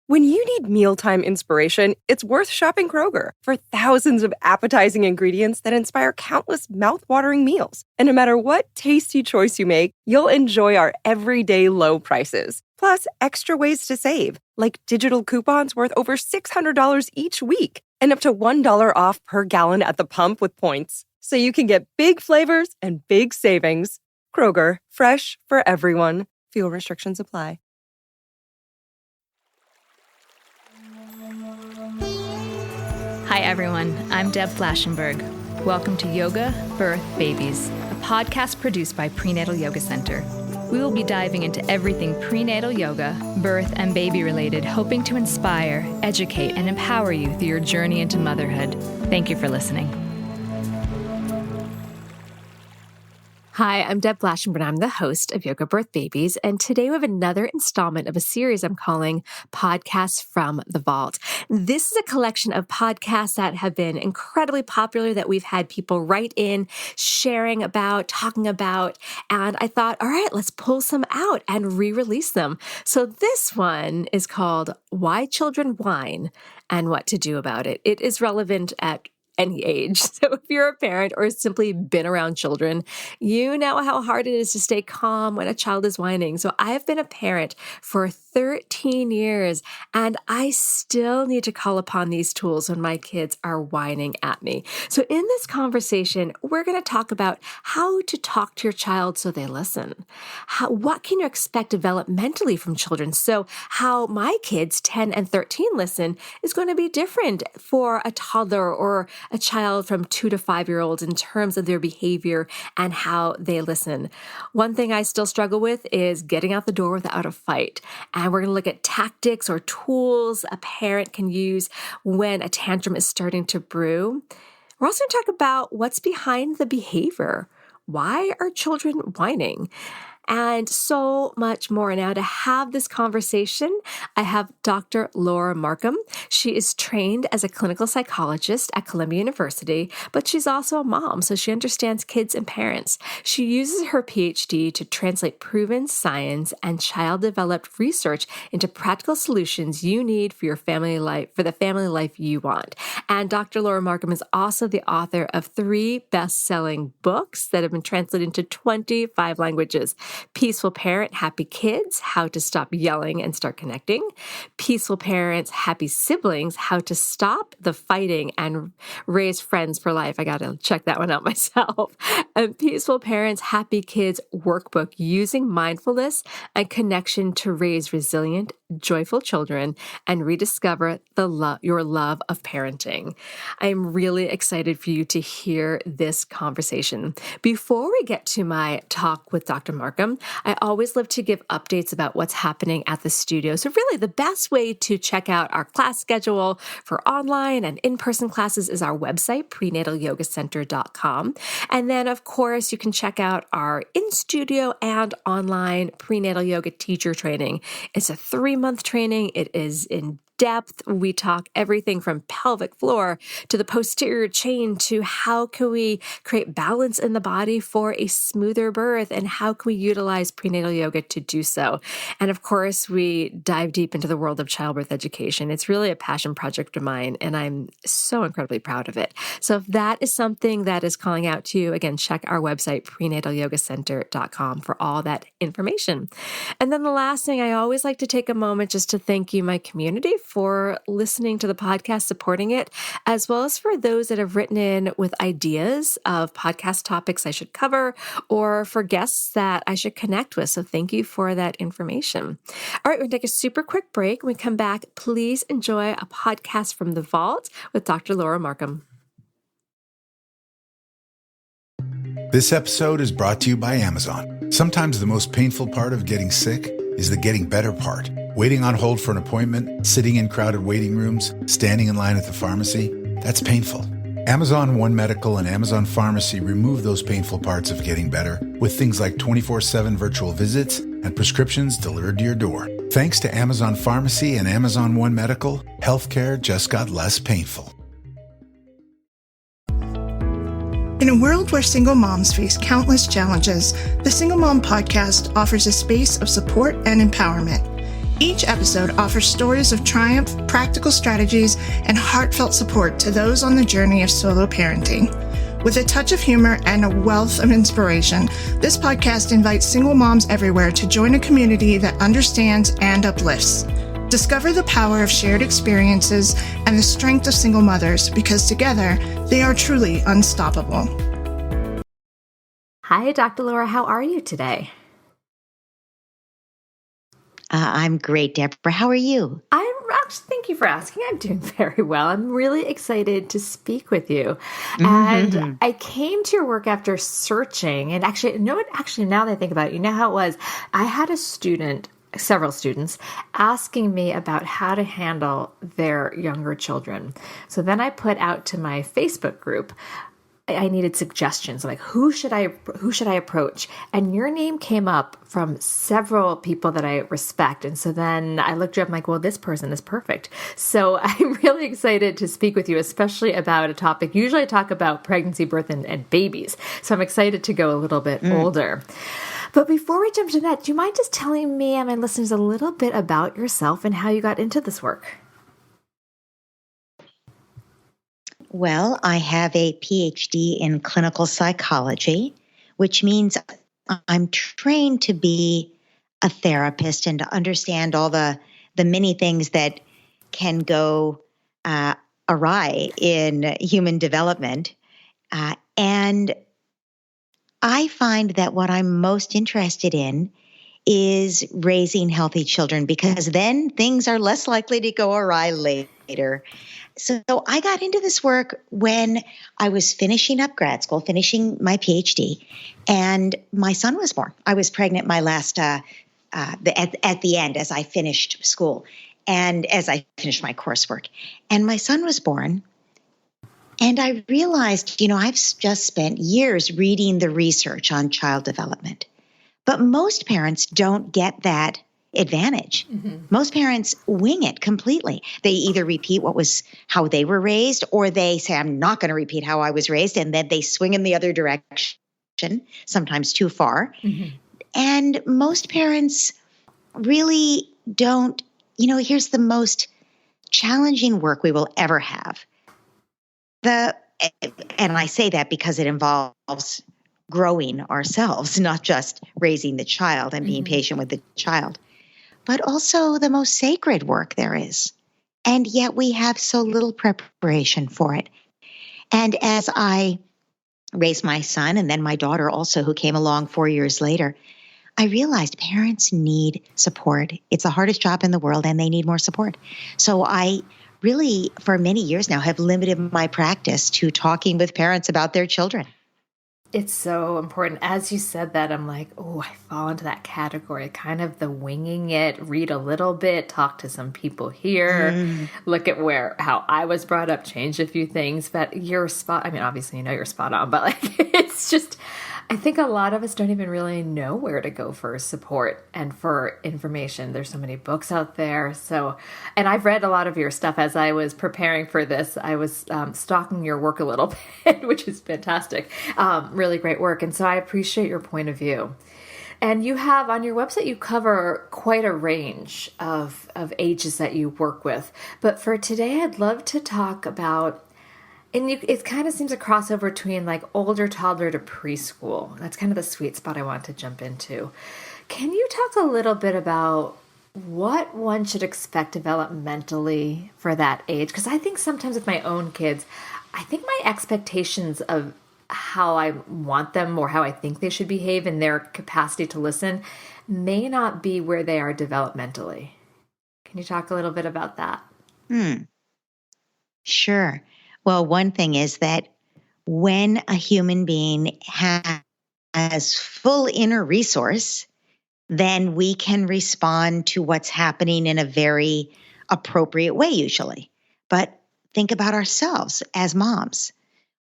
When you need mealtime inspiration, it's worth shopping Kroger for thousands of appetizing ingredients that inspire countless mouth-watering meals. And no matter what tasty choice you make, you'll enjoy our everyday low prices. Plus, extra ways to save, like digital coupons worth over $600 each week and up to $1 off per gallon at the pump with points. So you can get big flavors and big savings. Kroger, fresh for everyone. Fuel restrictions apply. Hi everyone, I'm Deb Flashenberg. Welcome to Yoga, Birth, Babies, a podcast produced by Prenatal Yoga Center. We will be diving into everything prenatal yoga, birth, and baby related, hoping to inspire, educate, and empower you through your journey into motherhood. Thank you for listening. Hi, I'm Deb Flashenberg. I'm the host of Yoga Birth Babies, and today we have another installment of a series I'm calling Podcasts from the Vault. This is a collection of podcasts that have been incredibly popular that we've had people write in, sharing about, talking about, and I thought, all right, let's pull some out and re-release them. So this one is called Why Children Whine and What to Do About It. It is relevant at any age. So if you're a parent or simply been around children, you know how hard it is to stay calm when a child is whining. So I've been a parent for 13 years, and I still need to call upon these tools when my kids are whining at me. So in this conversation, we're going to talk about how to talk to your child so they listen. What can you expect developmentally from children? So how my kids, 10 and 13, listen is going to be different for a toddler or a child from 2 to 5-year-olds in terms of their behavior and how they listen. One thing I still struggle with is getting out the door without a fight. And we're going to look at tactics or tools a parent can use when a tantrum is starting to brew. We're also going to talk about what's behind the behavior. Why are children whining? And so much more. Now, to have this conversation, I have Dr. Laura Markham. She is trained as a clinical psychologist at Columbia University, but she's also a mom, so she understands kids and parents. She uses her PhD to translate proven science and child-developed research into practical solutions you need for your family life, for the family life you want. And Dr. Laura Markham is also the author of 3 best-selling books that have been translated into 25 languages. Peaceful Parent, Happy Kids, How to Stop Yelling and Start Connecting. Peaceful Parents, Happy Siblings, How to Stop the Fighting and Raise Friends for Life. I got to check that one out myself. And Peaceful Parents, Happy Kids Workbook, Using Mindfulness and Connection to Raise Resilient, Joyful Children and Rediscover your Love of Parenting. I'm really excited for you to hear this conversation. Before we get to my talk with Dr. Markham, I always love to give updates about what's happening at the studio. So really the best way to check out our class schedule for online and in-person classes is our website, prenatalyogacenter.com. And then, of course, you can check out our in-studio and online prenatal yoga teacher training. It's a 3-month training. It is in depth. We talk everything from pelvic floor to the posterior chain to how can we create balance in the body for a smoother birth and how can we utilize prenatal yoga to do so. And of course, we dive deep into the world of childbirth education. It's really a passion project of mine, and I'm so incredibly proud of it. So if that is something that is calling out to you, again, check our website, prenatalyogacenter.com, for all that information. And then the last thing, I always like to take a moment just to thank you, my community, for listening to the podcast, supporting it, as well as for those that have written in with ideas of podcast topics I should cover or for guests that I should connect with. So thank you for that information. All right, we're going to take a super quick break. When we come back, please enjoy a podcast from the Vault with Dr. Laura Markham. This episode is brought to you by Amazon. Sometimes the most painful part of getting sick is the getting better part. Waiting on hold for an appointment, sitting in crowded waiting rooms, standing in line at the pharmacy, that's painful. Amazon One Medical and Amazon Pharmacy remove those painful parts of getting better with things like 24/7 virtual visits and prescriptions delivered to your door. Thanks to Amazon Pharmacy and Amazon One Medical, healthcare just got less painful. In a world where single moms face countless challenges, the Single Mom Podcast offers a space of support and empowerment. Each episode offers stories of triumph, practical strategies, and heartfelt support to those on the journey of solo parenting. With a touch of humor and a wealth of inspiration, this podcast invites single moms everywhere to join a community that understands and uplifts. Discover the power of shared experiences and the strength of single mothers, because together they are truly unstoppable. Hi, Dr. Laura. How are you today? I'm great, Deborah. How are you? Thank you for asking. I'm doing very well. I'm really excited to speak with you. And I came to your work after searching. And actually, now that I think about it, you know how it was? I had several students asking me about how to handle their younger children. So then I put out to my Facebook group, I needed suggestions, like who should I approach? And your name came up from several people that I respect. And so then I looked you up, I'm like, well, this person is perfect. So I'm really excited to speak with you, especially about a topic. Usually I talk about pregnancy, birth, and babies. So I'm excited to go a little bit older. But before we jump into that, do you mind just telling me and my listeners a little bit about yourself and how you got into this work? Well, I have a PhD in clinical psychology, which means I'm trained to be a therapist and to understand all the many things that can go awry in human development. And I find that what I'm most interested in is raising healthy children, because then things are less likely to go awry later. So I got into this work when I was finishing up grad school, finishing my PhD, and my son was born. I was pregnant my last, at the end as I finished school and as I finished my coursework. And my son was born. And I realized, I've just spent years reading the research on child development. But most parents don't get that advantage. Most parents wing it completely. They either repeat how they were raised, or they say, I'm not going to repeat how I was raised. And then they swing in the other direction, sometimes too far. And most parents really don't, here's the most challenging work we will ever have. And I say that because it involves growing ourselves, not just raising the child and being patient with the child, but also the most sacred work there is. And yet we have so little preparation for it. And as I raised my son, and then my daughter also, who came along 4 years later, I realized parents need support. It's the hardest job in the world, and they need more support. So I really, for many years now, have limited my practice to talking with parents about their children. It's so important. As you said that, I'm like, oh, I fall into that category, kind of the winging it, read a little bit, talk to some people here, look at how I was brought up, change a few things. But obviously, you're spot on, but it's just, I think a lot of us don't even really know where to go for support and for information. There's so many books out there. And I've read a lot of your stuff as I was preparing for this. I was stalking your work a little bit, which is fantastic. Really great work. And so I appreciate your point of view. And you have on your website, you cover quite a range of ages that you work with. But for today, I'd love to talk about, it kind of seems a crossover between like older toddler to preschool. That's kind of the sweet spot I want to jump into. Can you talk a little bit about what one should expect developmentally for that age? Because I think sometimes with my own kids, I think my expectations of how I want them or how I think they should behave and their capacity to listen may not be where they are developmentally. Can you talk a little bit about that? Sure. Well, one thing is that when a human being has full inner resource, then we can respond to what's happening in a very appropriate way usually. But think about ourselves as moms.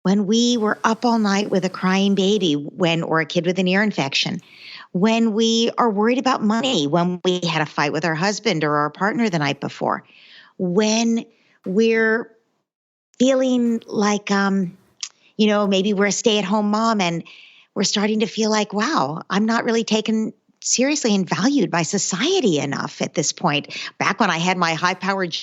When we were up all night with a crying baby, or a kid with an ear infection, when we are worried about money, when we had a fight with our husband or our partner the night before, when we're feeling like, maybe we're a stay-at-home mom and we're starting to feel like, wow, I'm not really taking seriously and valued by society enough at this point. Back when I had my high-powered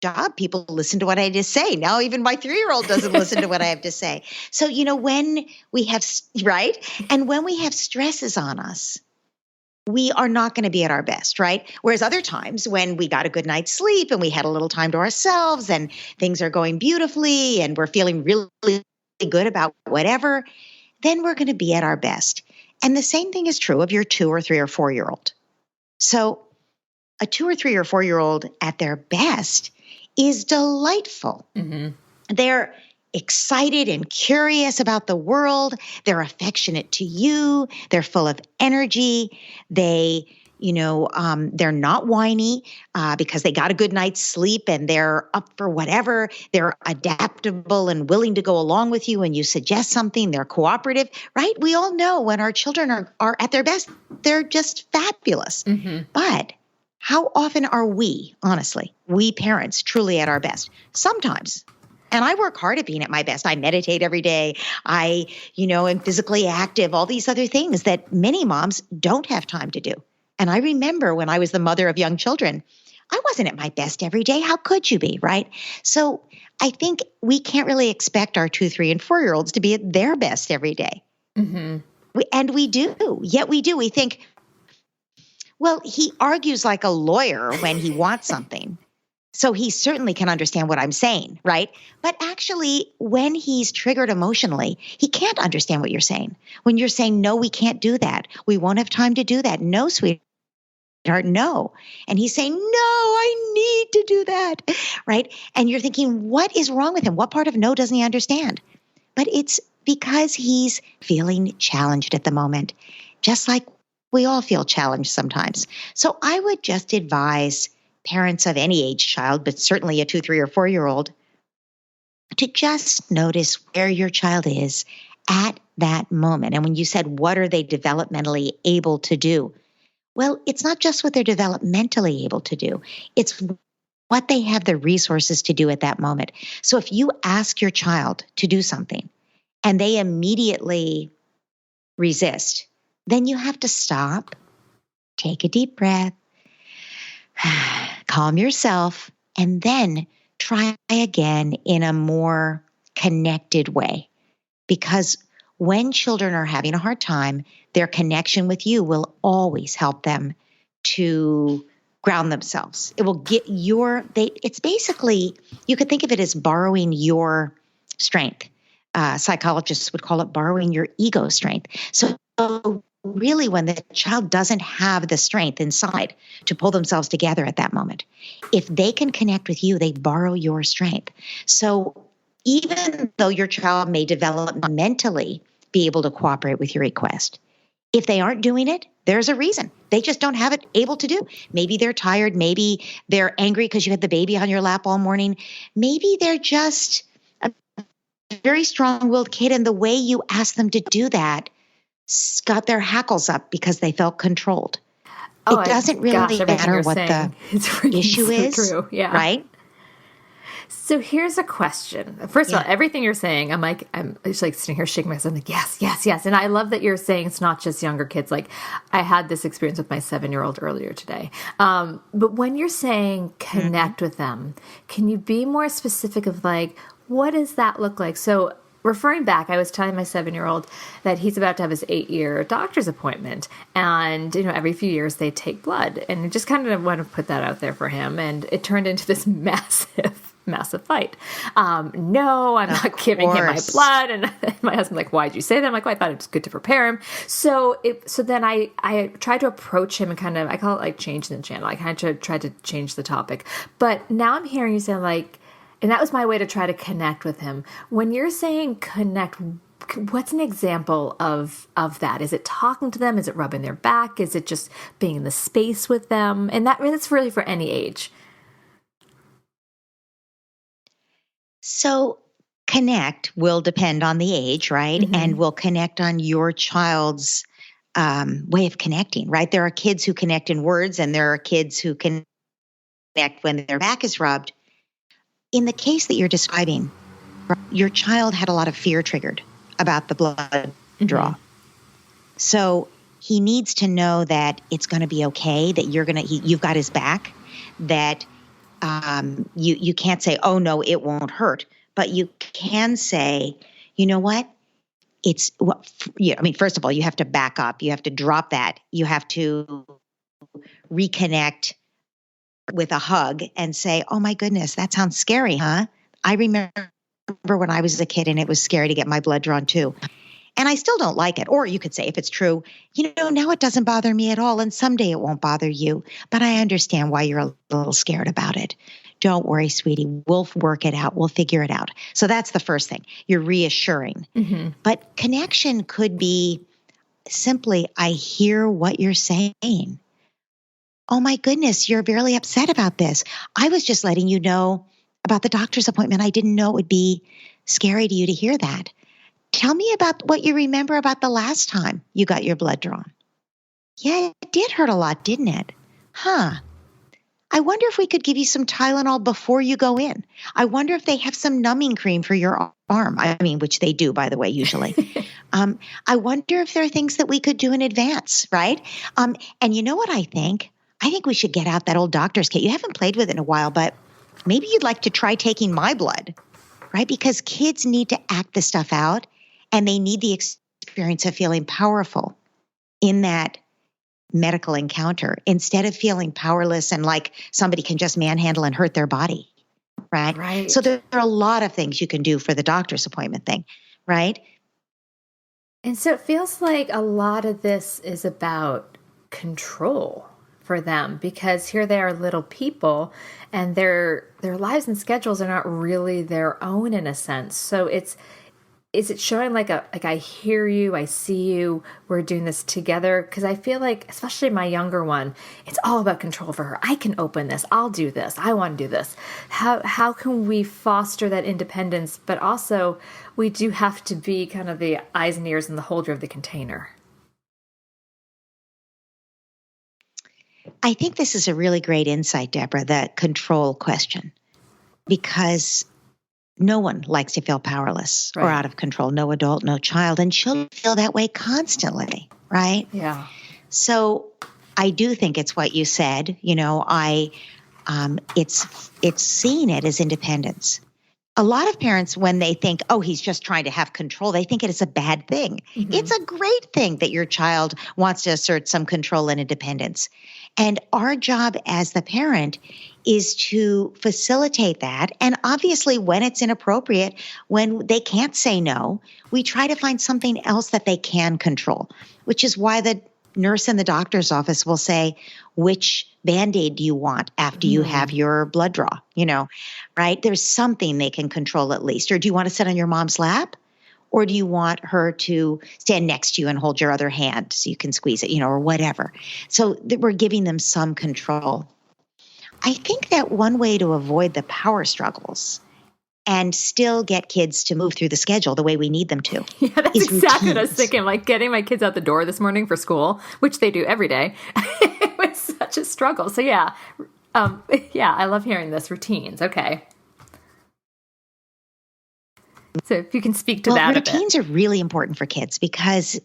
job, people listen to what I just say. Now even my 3-year-old doesn't listen to what I have to say. So, when we have, right? And when we have stresses on us, we are not going to be at our best, right? Whereas other times when we got a good night's sleep and we had a little time to ourselves and things are going beautifully and we're feeling really good about whatever, then we're going to be at our best. And the same thing is true of your 2 or 3 or 4-year-old. So a 2 or 3 or 4-year-old at their best is delightful. Mm-hmm. They're excited and curious about the world. They're affectionate to you. They're full of energy. They're not whiny because they got a good night's sleep and they're up for whatever. They're adaptable and willing to go along with you when you suggest something. They're cooperative, right? We all know when our children are at their best, they're just fabulous. Mm-hmm. But how often are we, honestly, we parents, truly at our best? Sometimes. And I work hard at being at my best. I meditate every day. I, am physically active, all these other things that many moms don't have time to do. And I remember when I was the mother of young children, I wasn't at my best every day. How could you be, right? So I think we can't really expect our 2, 3, and 4-year-olds to be at their best every day. Mm-hmm. We do. Yet we do. We think, well, he argues like a lawyer when he wants something. So he certainly can understand what I'm saying, right? But actually, when he's triggered emotionally, he can't understand what you're saying. When you're saying, no, we can't do that. We won't have time to do that. No, sweetheart, no. And he's saying, no, I need to do that, right? And you're thinking, what is wrong with him? What part of no doesn't he understand? But it's because he's feeling challenged at the moment, just like we all feel challenged sometimes. So I would just advise parents of any age child, but certainly a 2, 3, or 4-year-old, to just notice where your child is at that moment. And when you said, what are they developmentally able to do? Well, it's not just what they're developmentally able to do. It's what they have the resources to do at that moment. So if you ask your child to do something and they immediately resist, then you have to stop, take a deep breath, calm yourself, and then try again in a more connected way. Because when children are having a hard time, their connection with you will always help them to ground themselves. It will get it's basically, you could think of it as borrowing your strength. Psychologists would call it borrowing your ego strength. So really, when the child doesn't have the strength inside to pull themselves together at that moment, if they can connect with you, they borrow your strength. So even though your child may developmentally be able to cooperate with your request, if they aren't doing it, there's a reason. They just don't have it able to do. Maybe they're tired. Maybe they're angry because you had the baby on your lap all morning. Maybe they're just a very strong-willed kid, and the way you ask them to do that got their hackles up because they felt controlled. It doesn't really matter what the issue is, right? So here's a question. First of all, everything you're saying, I'm just like sitting here shaking my head. I'm like, yes, yes, yes. And I love that you're saying it's not just younger kids. Like I had this experience with my 7-year-old earlier today. But when you're saying connect with them, can you be more specific of like, what does that look like? So referring back, I was telling my 7-year-old that he's about to have his 8-year doctor's appointment. And, every few years they take blood. And I just kind of want to put that out there for him. And it turned into this massive fight. No, I'm not giving him my blood. And my husband's like, why'd you say that? I'm like, well, I thought it was good to prepare him. So then I tried to approach him and kind of, I call it like changing the channel. I kind of tried to change the topic. But now I'm hearing you say like, and that was my way to try to connect with him. When you're saying connect, what's an example of that? Is it talking to them? Is it rubbing their back? Is it just being in the space with them? And that's really for any age. So connect will depend on the age, right? Mm-hmm. And will connect on your child's way of connecting, right? There are kids who connect in words and there are kids who connect when their back is rubbed. In the case that you're describing, your child had a lot of fear triggered about the blood draw. So he needs to know that it's going to be okay, that you've got his back, that you can't say, oh no, it won't hurt, but you can say, you know what? First of all, you have to back up. You have to drop that. You have to reconnect with a hug and say, oh my goodness, that sounds scary, huh? I remember when I was a kid and it was scary to get my blood drawn too. And I still don't like it. Or you could say, if it's true, now it doesn't bother me at all. And someday it won't bother you. But I understand why you're a little scared about it. Don't worry, sweetie. We'll work it out. We'll figure it out. So that's the first thing. You're reassuring. Mm-hmm. But connection could be simply, I hear what you're saying. Oh my goodness, you're really upset about this. I was just letting you know about the doctor's appointment. I didn't know it would be scary to you to hear that. Tell me about what you remember about the last time you got your blood drawn. Yeah, it did hurt a lot, didn't it? Huh. I wonder if we could give you some Tylenol before you go in. I wonder if they have some numbing cream for your arm. Which they do, by the way, usually. I wonder if there are things that we could do in advance, right? And you know what I think? I think we should get out that old doctor's kit. You haven't played with it in a while, but maybe you'd like to try taking my blood, right? Because kids need to act this stuff out. And they need the experience of feeling powerful in that medical encounter instead of feeling powerless and like somebody can just manhandle and hurt their body, right? Right. So there are a lot of things you can do for the doctor's appointment thing, right? And so it feels like a lot of this is about control for them, because here they are, little people, and their lives and schedules are not really their own in a sense. So is it showing like I hear you, I see you, we're doing this together? Because I feel like, especially my younger one, it's all about control for her. I can open this, I'll do this, I want to do this. How can we foster that independence? But also, we do have to be kind of the eyes and ears and the holder of the container. I think this is a really great insight, Deborah, the control question, because no one likes to feel powerless or out of control. No adult, no child. And children feel that way constantly, right? Yeah. So I do think it's what you said. It's seeing it as independence. A lot of parents, when they think, oh, he's just trying to have control, they think it is a bad thing. Mm-hmm. It's a great thing that your child wants to assert some control and independence. And our job as the parent is to facilitate that. And obviously, when it's inappropriate, when they can't say no, we try to find something else that they can control, which is why the nurse in the doctor's office will say, which Band-Aid do you want after you have your blood draw? Right? There's something they can control at least. Or do you want to sit on your mom's lap? Or do you want her to stand next to you and hold your other hand so you can squeeze it, or whatever? So we're giving them some control. I think that one way to avoid the power struggles and still get kids to move through the schedule the way we need them to. Yeah, that's exactly what I was thinking. Like getting my kids out the door this morning for school, which they do every day. It was such a struggle. So yeah, I love hearing this. Routines. Okay. So if you can speak to that a bit. Routines are really important for kids because,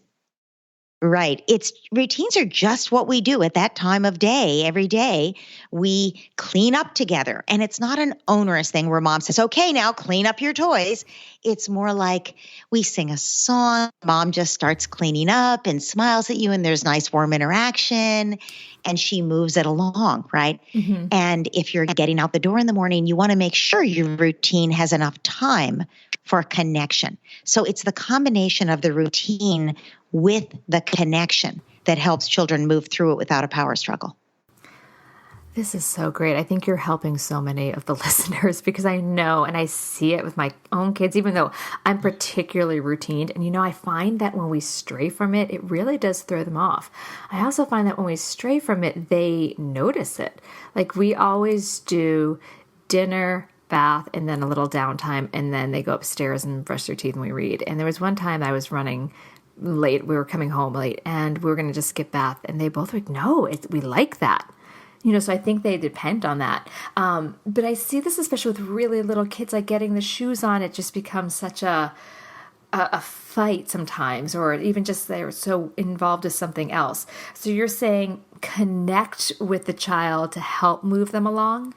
routines are just what we do at that time of day. Every day we clean up together, and it's not an onerous thing where mom says, okay, now clean up your toys. It's more like we sing a song, mom just starts cleaning up and smiles at you, and there's nice warm interaction, and she moves it along, right? Mm-hmm. And if you're getting out the door in the morning, you want to make sure your routine has enough time for connection. So it's the combination of the routine with the connection that helps children move through it without a power struggle. This is so great. I think you're helping so many of the listeners, because I know and I see it with my own kids, even though I'm particularly routined. And, I find that when we stray from it, it really does throw them off. I also find that when we stray from it, they notice it. Like we always do dinner, bath, and then a little downtime, and then they go upstairs and brush their teeth and we read. And there was one time I was running late, we were coming home late, and we were going to just skip bath, and they both were like, no, we like that. So I think they depend on that. But I see this especially with really little kids, like getting the shoes on, it just becomes such a a fight sometimes, or even just they're so involved with something else. So you're saying connect with the child to help move them along?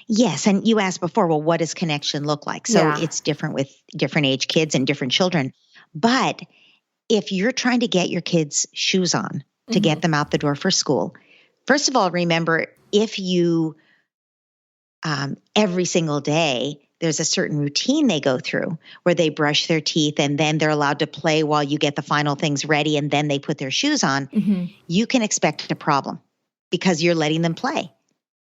Yes. And you asked before, well, what does connection look like? So Yeah. it's different with different age kids and different children. But if you're trying to get your kids' shoes on to get them out the door for school, first of all, remember if you, every single day, there's a certain routine they go through where they brush their teeth and then they're allowed to play while you get the final things ready and then they put their shoes on, you can expect a problem because you're letting them play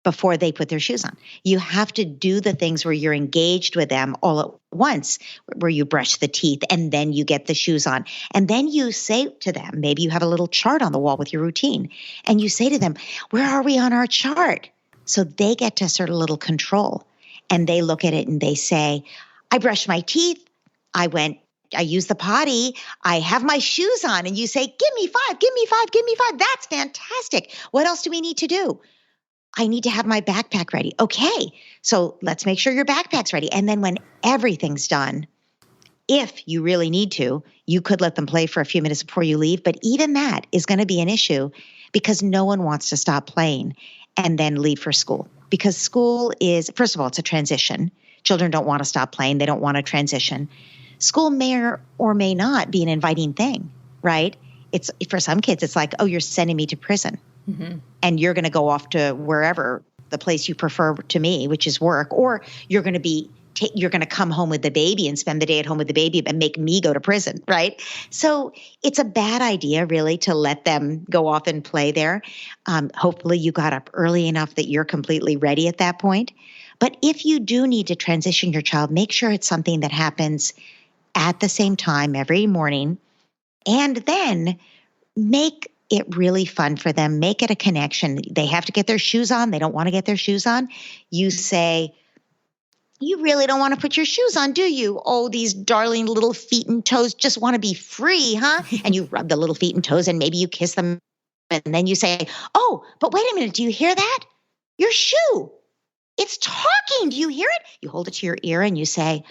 before they put their shoes on. You have to do the things where you're engaged with them all at once, where you brush the teeth and then you get the shoes on. And then you say to them, maybe you have a little chart on the wall with your routine, and you say to them, where are we on our chart? So they get to assert a little control. And they look at it and they say, I brushed my teeth. I used the potty. I have my shoes on. And you say, give me 5, give me 5, give me 5. That's fantastic. What else do we need to do? I need to have my backpack ready. Okay, so let's make sure your backpack's ready. And then when everything's done, if you really need to, you could let them play for a few minutes before you leave. But even that is going to be an issue because no one wants to stop playing and then leave for school. Because school is, first of all, it's a transition. Children don't want to stop playing. They don't want to transition. School may or may not be an inviting thing, right? It's for some kids, it's like, oh, you're sending me to prison. And you're going to go off to wherever, the place you prefer to me, which is work, or you're going to come home with the baby and spend the day at home with the baby and make me go to prison, right? So it's a bad idea, really, to let them go off and play there. Hopefully you got up early enough that you're completely ready at that point. But if you do need to transition your child, make sure it's something that happens at the same time every morning, and then make it really fun for them. Make it a connection. They have to get their shoes on. They don't want to get their shoes on. You say, you really don't want to put your shoes on, do you? Oh, these darling little feet and toes just want to be free, huh? And you rub the little feet and toes and maybe you kiss them. And then you say, oh, but wait a minute. Do you hear that? Your shoe. It's talking. Do you hear it? You hold it to your ear and you say,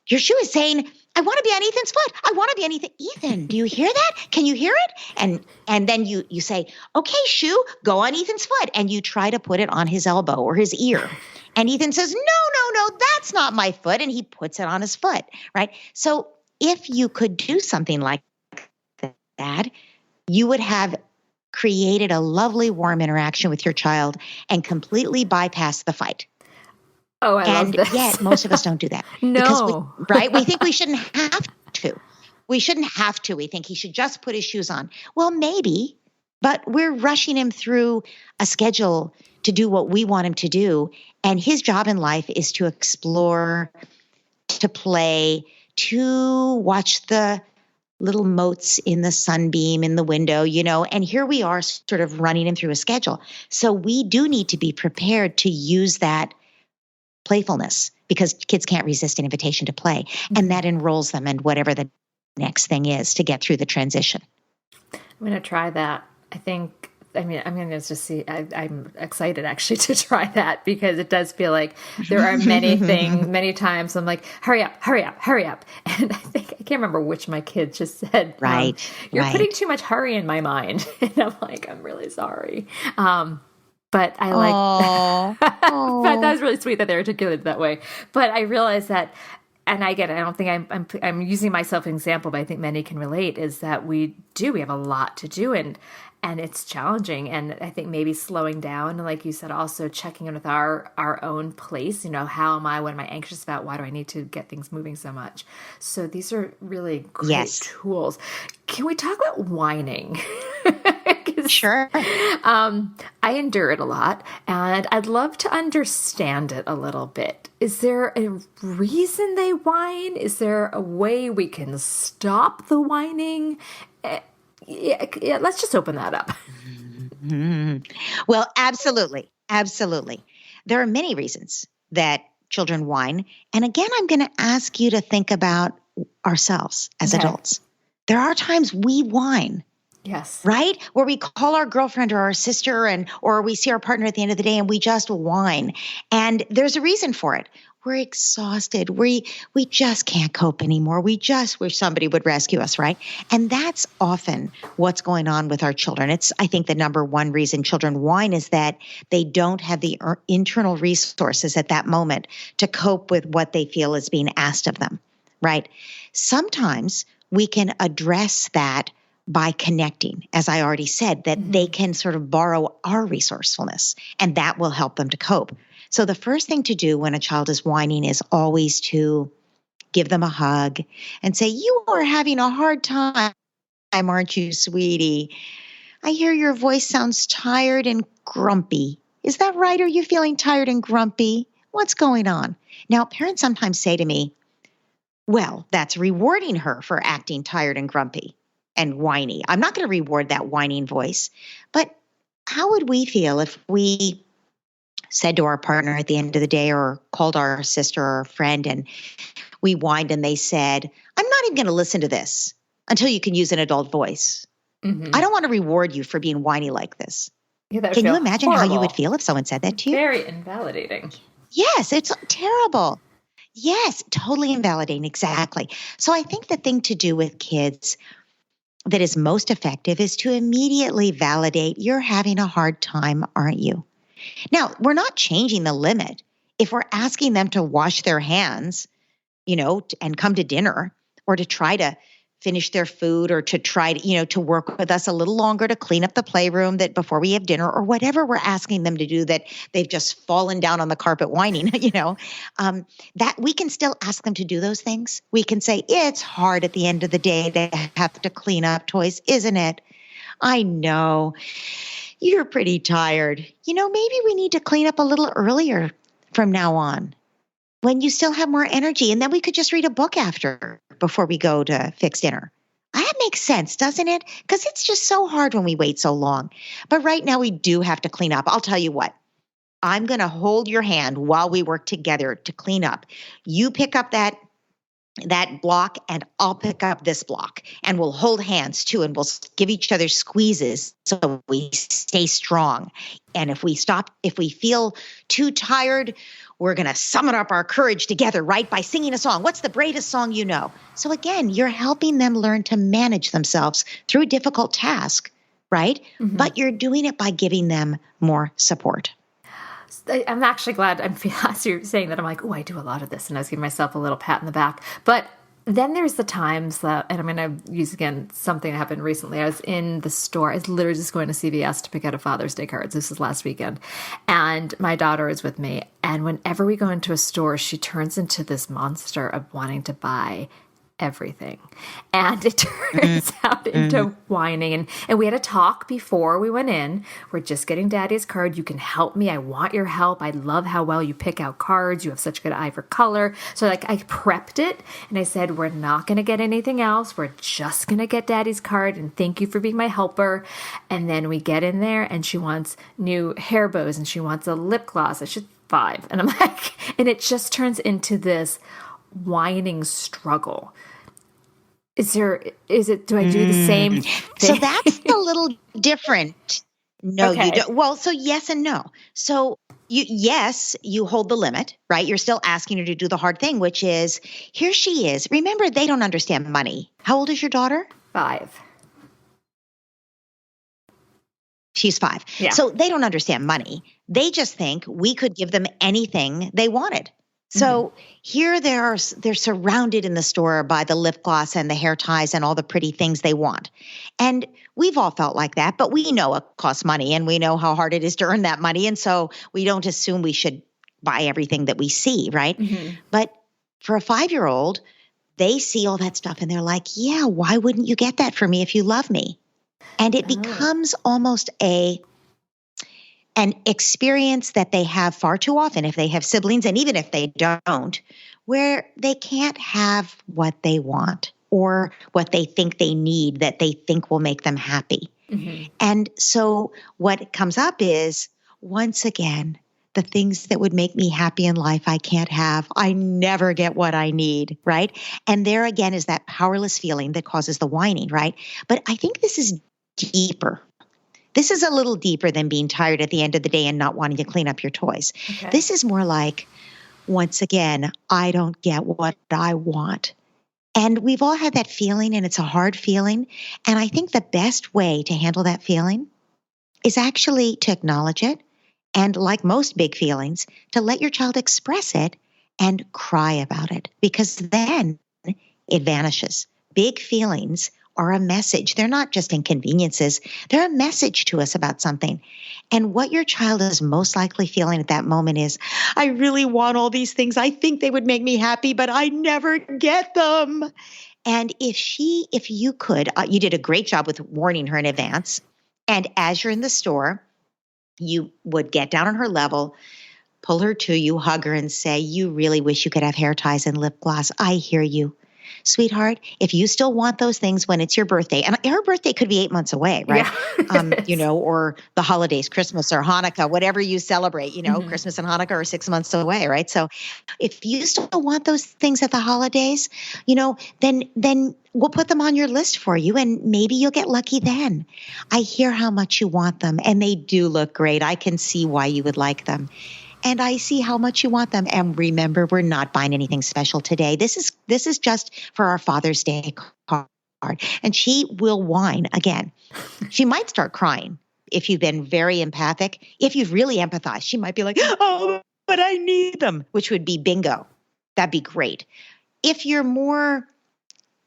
your shoe is saying, I want to be on Ethan's foot. I want to be on Ethan. Ethan, do you hear that? Can you hear it? And then you say, okay, shoe, go on Ethan's foot. And you try to put it on his elbow or his ear. And Ethan says, no, that's not my foot. And he puts it on his foot, right? So if you could do something like that, you would have created a lovely, warm interaction with your child and completely bypassed the fight. Oh, I love this. And yet most of us don't do that. No. Right? We think we shouldn't have to. We shouldn't have to. We think he should just put his shoes on. Well, maybe, but we're rushing him through a schedule to do what we want him to do. And his job in life is to explore, to play, to watch the little motes in the sunbeam in the window, and here we are sort of running him through a schedule. So we do need to be prepared to use that playfulness because kids can't resist an invitation to play. And that enrolls them in whatever the next thing is to get through the transition. I'm going to try that. I'm going to just see, I'm excited actually to try that because it does feel like there are many times I'm like, hurry up. And I can't remember which my kid just said, right. You're putting too much hurry in my mind. And I'm like, I'm really sorry. But I like, but that was really sweet that they articulated that way. But I realized that, and I get it. I don't think I'm using myself as an example, but I think many can relate. Is that we have a lot to do, and it's challenging. And I think maybe slowing down, and like you said, also checking in with our own place. How am I? What am I anxious about? Why do I need to get things moving so much? So these are really great tools. Can we talk about whining? Sure. I endure it a lot, and I'd love to understand it a little bit. Is there a reason they whine? Is there a way we can stop the whining? Yeah, let's just open that up. Well, absolutely. There are many reasons that children whine. And again, I'm going to ask you to think about ourselves as adults. There are times we whine. Yes. Right? Where we call our girlfriend or our sister or we see our partner at the end of the day and we just whine. And there's a reason for it. we're exhausted. We just can't cope anymore. We just wish somebody would rescue us, right? And that's often what's going on with our children. It's, I think, the number one reason children whine is that they don't have the internal resources at that moment to cope with what they feel is being asked of them, right? Sometimes we can address that by connecting, as I already said, that they can sort of borrow our resourcefulness, and that will help them to cope. So the first thing to do when a child is whining is always to give them a hug and say, "You are having a hard time, aren't you, sweetie? I hear your voice sounds tired and grumpy. Is that right? Are you feeling tired and grumpy? What's going on?" Now, parents sometimes say to me, "Well, that's rewarding her for acting tired and grumpy and whiny. I'm not going to reward that whining voice." But how would we feel if we said to our partner at the end of the day, or called our sister or friend and we whined and they said, "I'm not even going to listen to this until you can use an adult voice. I don't want to reward you for being whiny like this." Yeah, Can you imagine how you would feel if someone said that to you? Very invalidating. Yes, it's terrible. Yes, totally invalidating. Exactly. So I think the thing to do with kids that is most effective is to immediately validate, "You're having a hard time, aren't you?" Now, we're not changing the limit. If we're asking them to wash their hands, and come to dinner, or to try to finish their food, or to try to, to work with us a little longer to clean up the playroom that before we have dinner, or whatever we're asking them to do that they've just fallen down on the carpet whining, that we can still ask them to do those things. We can say, "It's hard at the end of the day to have to clean up toys, isn't it? I know. You're pretty tired. Maybe we need to clean up a little earlier from now on when you still have more energy, and then we could just read a book before we go to fix dinner." That makes sense, doesn't it? Because it's just so hard when we wait so long. But right now we do have to clean up. I'll tell you what. I'm going to hold your hand while we work together to clean up. You pick up that block and I'll pick up this block, and we'll hold hands too, and we'll give each other squeezes so we stay strong. And if we feel too tired, we're going to summon up our courage together, right? By singing a song. What's the bravest song you know? So again, you're helping them learn to manage themselves through a difficult task, right? But you're doing it by giving them more support. I'm actually glad as you're saying that, I'm like, oh, I do a lot of this, and I was giving myself a little pat in the back. But then there's the times that, and I'm going to use again something that happened recently. I was in the store. I was literally just going to CVS to pick out a Father's Day card. This was last weekend. And my daughter is with me. And whenever we go into a store, she turns into this monster of wanting to buy everything. And it turns out into whining. And we had a talk before we went in. We're just getting Daddy's card. You can help me. I want your help. I love how well you pick out cards. You have such good eye for color. So I prepped it and I said, we're not going to get anything else. We're just going to get Daddy's card. And thank you for being my helper. And then we get in there and she wants new hair bows and she wants a lip gloss. I should 5. And I'm like, and it just turns into this whining struggle. Do I do the same thing? So that's a little different. No, okay. You don't. Well, so yes and no. So you hold the limit, right? You're still asking her to do the hard thing, which is, here she is. Remember, they don't understand money. How old is your daughter? 5. She's 5. Yeah. So they don't understand money. They just think we could give them anything they wanted. So here they're surrounded in the store by the lip gloss and the hair ties and all the pretty things they want. And we've all felt like that, but we know it costs money and we know how hard it is to earn that money. And so we don't assume we should buy everything that we see, right? But for a 5-year-old, they see all that stuff and they're like, yeah, why wouldn't you get that for me if you love me? And it becomes almost an experience that they have far too often if they have siblings, and even if they don't, where they can't have what they want or what they think they need that they think will make them happy. And so what comes up is, once again, the things that would make me happy in life I can't have. I never get what I need, right? And there again is that powerless feeling that causes the whining, right? But I think this is deeper. This is a little deeper than being tired at the end of the day and not wanting to clean up your toys. Okay. This is more like, once again, I don't get what I want. And we've all had that feeling, and it's a hard feeling. And I think the best way to handle that feeling is actually to acknowledge it. And like most big feelings, to let your child express it and cry about it, because then it vanishes. Big feelings are a message. They're not just inconveniences. They're a message to us about something. And what your child is most likely feeling at that moment is, I really want all these things. I think they would make me happy, but I never get them. And if you could, you did a great job with warning her in advance. And as you're in the store, you would get down on her level, pull her to you, hug her, and say, you really wish you could have hair ties and lip gloss. I hear you. Sweetheart, if you still want those things when it's your birthday, and her birthday could be 8 months away, right? Yeah. Or the holidays, Christmas or Hanukkah, whatever you celebrate, Christmas and Hanukkah are 6 months away, right? So if you still want those things at the holidays, then we'll put them on your list for you, and maybe you'll get lucky then. I hear how much you want them, and they do look great. I can see why you would like them. And I see how much you want them. And remember, we're not buying anything special today. This is just for our Father's Day card. And she will whine again. She might start crying if you've been very empathic. If you've really empathized, she might be like, oh, but I need them, which would be bingo. That'd be great. If you're more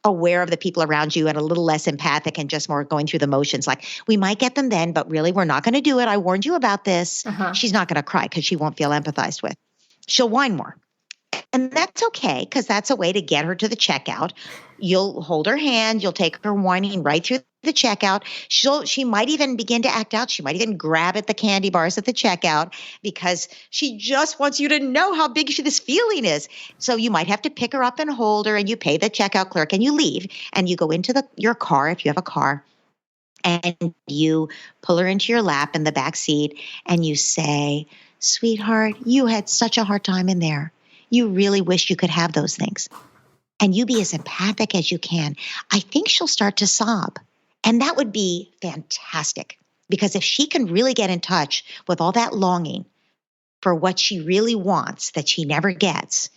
aware of the people around you and a little less empathic and just more going through the motions, like, we might get them then, but really we're not going to do it. I warned you about this. She's not going to cry because she won't feel empathized with. She'll whine more. And that's okay, because that's a way to get her to the checkout. You'll hold her hand. You'll take her whining right through the checkout. She might even begin to act out. She might even grab at the candy bars at the checkout because she just wants you to know how big this feeling is. So you might have to pick her up and hold her, and you pay the checkout clerk and you leave, and you go into your car if you have a car, and you pull her into your lap in the back seat and you say, sweetheart, you had such a hard time in there. You really wish you could have those things. And you be as empathic as you can. I think she'll start to sob. And that would be fantastic, because if she can really get in touch with all that longing for what she really wants that she never gets,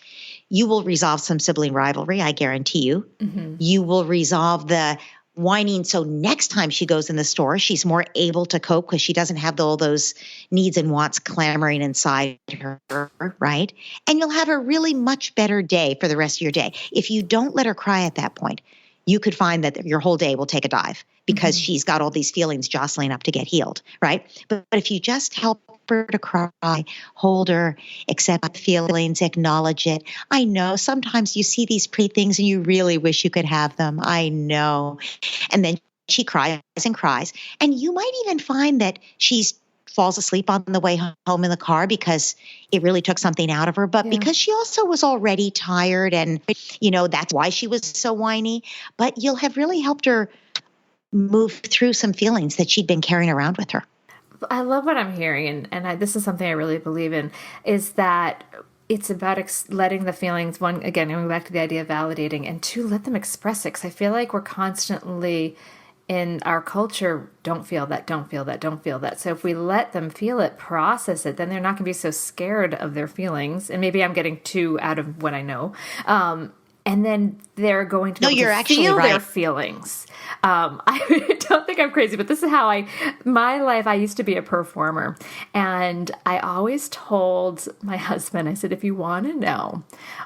you will resolve some sibling rivalry, I guarantee you. Mm-hmm. You will resolve the whining. So next time she goes in the store, she's more able to cope because she doesn't have all those needs and wants clamoring inside her, right? And you'll have a really much better day for the rest of your day. If you don't let her cry at that point, you could find that your whole day will take a dive because she's got all these feelings jostling up to get healed, right? But if you just help her to cry, hold her, accept the feelings, acknowledge it. I know sometimes you see these pretty things and you really wish you could have them. I know. And then she cries and cries. And you might even find that she falls asleep on the way home in the car because it really took something out of her. But because she also was already tired, and, that's why she was so whiny. But you'll have really helped her move through some feelings that she'd been carrying around with her. I love what I'm hearing, and this is something I really believe in, is that it's about letting the feelings, one, again, going back to the idea of validating, and two, let them express it, because I feel like we're constantly in our culture, don't feel that, don't feel that, don't feel that. So if we let them feel it, process it, then they're not going to be so scared of their feelings, and maybe I'm getting too out of what I know, and then they're going to feel their feelings. I don't think I'm crazy, but this is how my life, I used to be a performer. And I always told my husband, I said, if you want to know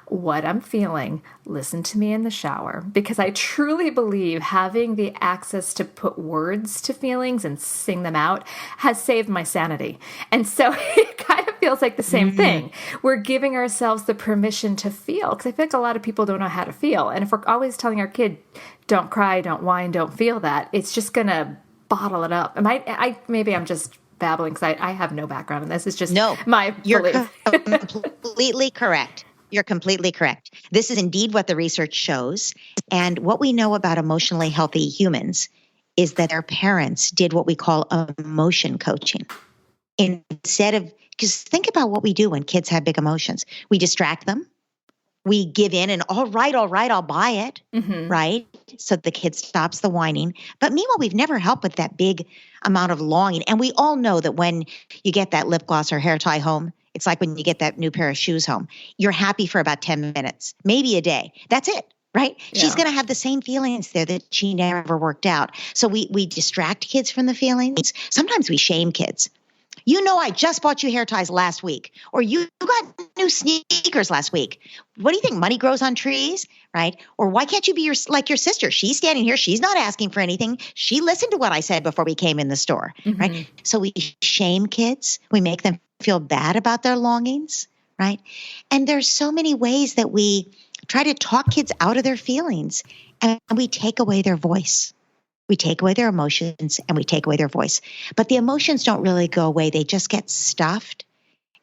what I'm feeling, listen to me in the shower. Because I truly believe having the access to put words to feelings and sing them out has saved my sanity. And so it kind of feels like the same thing. We're giving ourselves the permission to feel, because I feel like a lot of people don't know how to feel. And if we're always telling our kid, don't cry, don't whine, don't feel that, it's just going to bottle it up. Maybe I'm just babbling because I have no background in this. It's just my belief. Completely correct. You're completely correct. This is indeed what the research shows. And what we know about emotionally healthy humans is that their parents did what we call emotion coaching. Instead of, because think about what we do when kids have big emotions. We distract them. We give in and all right, I'll buy it, right? So the kid stops the whining. But meanwhile, we've never helped with that big amount of longing. And we all know that when you get that lip gloss or hair tie home, It's like when you get that new pair of shoes home. You're happy for about 10 minutes, maybe a day. That's it, right? Yeah. She's going to have the same feelings there that she never worked out. So we distract kids from the feelings. Sometimes we shame kids. You know, I just bought you hair ties last week, or you got new sneakers last week. What do you think? Money grows on trees, right? Or why can't you be like your sister? She's standing here. She's not asking for anything. She listened to what I said before we came in the store, right? So we shame kids. We make them feel bad about their longings, right? And there's so many ways that we try to talk kids out of their feelings, and we take away their voice. We take away their emotions and we take away their voice. But the emotions don't really go away. They just get stuffed.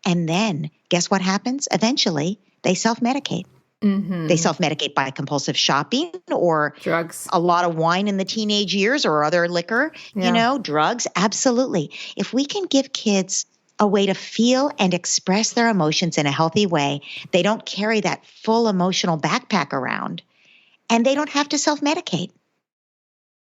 And then guess what happens? Eventually, they self-medicate. They self-medicate by compulsive shopping or drugs, a lot of wine in the teenage years or other liquor, drugs. Absolutely. If we can give kids a way to feel and express their emotions in a healthy way, they don't carry that full emotional backpack around and they don't have to self-medicate.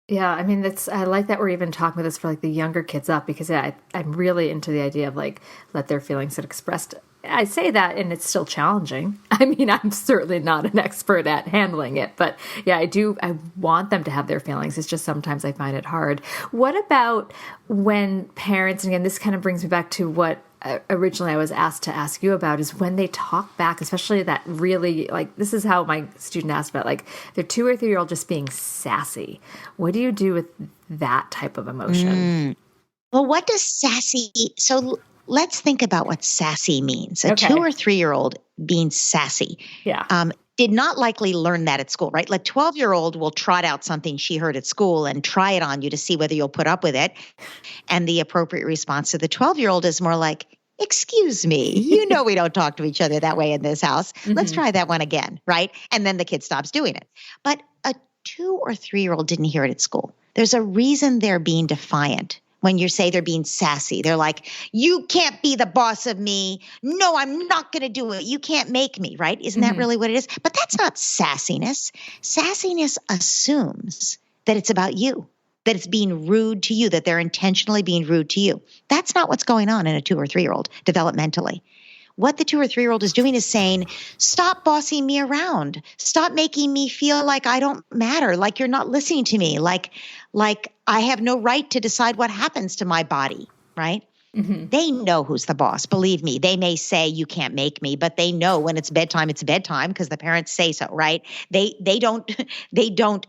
Yeah, I mean, I like that we're even talking about this for like the younger kids up because I'm really into the idea of like, let their feelings get expressed. I say that and it's still challenging. I mean, I'm certainly not an expert at handling it, but yeah, I want them to have their feelings. It's just sometimes I find it hard. What about when parents, and again, this kind of brings me back to what originally I was asked to ask you about, is when they talk back, especially that really, like, this is how my student asked about, like, their 2 or 3 year old just being sassy. What do you do with that type of emotion? Well, what does sassy, so let's think about what sassy means. A 2 or 3 year old being sassy. Yeah. Did not likely learn that at school, right? Like 12-year-old will trot out something she heard at school and try it on you to see whether you'll put up with it. And the appropriate response to the 12-year-old is more like, excuse me, you know we don't talk to each other that way in this house. Let's try that one again, right? And then the kid stops doing it. But a 2 or 3 year old didn't hear it at school. There's a reason they're being defiant. When you say they're being sassy, they're like, you can't be the boss of me. No, I'm not going to do it. You can't make me, right? Isn't that really what it is? But that's not sassiness. Sassiness assumes that it's about you, that it's being rude to you, that they're intentionally being rude to you. That's not what's going on in a 2 or 3 year old developmentally. What the 2 or 3 year old is doing is saying, stop bossing me around. Stop making me feel like I don't matter, like you're not listening to me, like I have no right to decide what happens to my body, right? They know who's the boss. Believe me, they may say you can't make me, but they know when it's bedtime because the parents say so, right? They don't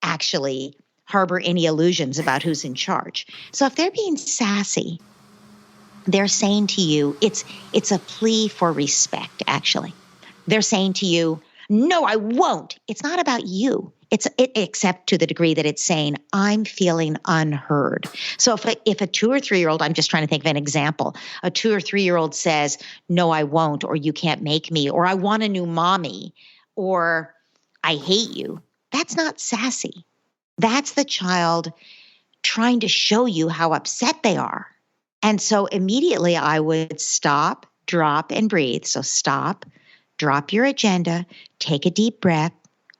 actually harbor any illusions about who's in charge. So if they're being sassy, they're saying to you, it's a plea for respect, actually. They're saying to you, no, I won't. It's not about you. Except to the degree that it's saying, I'm feeling unheard. So if a 2 or 3 year old, I'm just trying to think of an example, a 2 or 3 year old says, no, I won't, or you can't make me, or I want a new mommy, or I hate you. That's not sassy. That's the child trying to show you how upset they are. And so immediately I would stop, drop, and breathe. So stop, drop your agenda, take a deep breath,